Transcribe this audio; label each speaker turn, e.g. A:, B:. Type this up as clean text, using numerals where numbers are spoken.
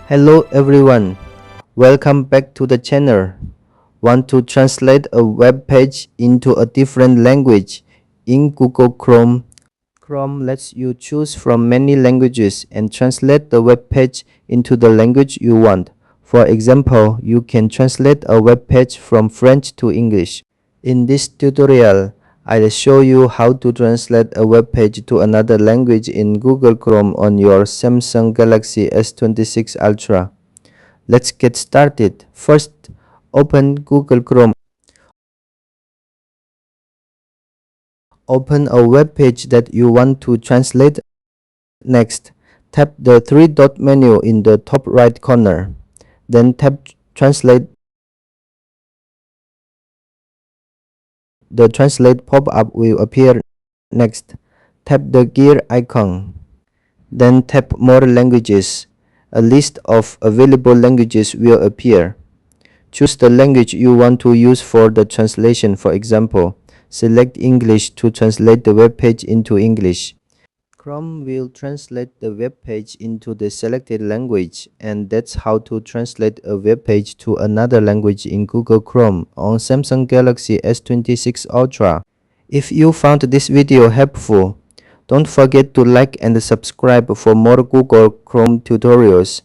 A: Hello everyone, welcome back to the channel. Want to translate a web page into a different language in Google Chrome? Chrome lets you choose from many languages and translate the web page into the language you want. For example, you can translate a web page from French to English. In this tutorial, I'll show you how to translate a web page to another language in Google Chrome on your Samsung Galaxy S26 Ultra. Let's get started. First, open Google Chrome. Open a web page that you want to translate. Next, tap the three-dot menu in the top right corner. Then tap Translate. The Translate pop-up will appear. Next, tap the gear icon. Then tap More Languages. A list of available languages will appear. Choose the language you want to use for the translation. For example, select English to translate the web page into English. Chrome will translate the web page into the selected language, and that's how to translate a web page to another language in Google Chrome on Samsung Galaxy S26 Ultra. If you found this video helpful, don't forget to like and subscribe for more Google Chrome tutorials.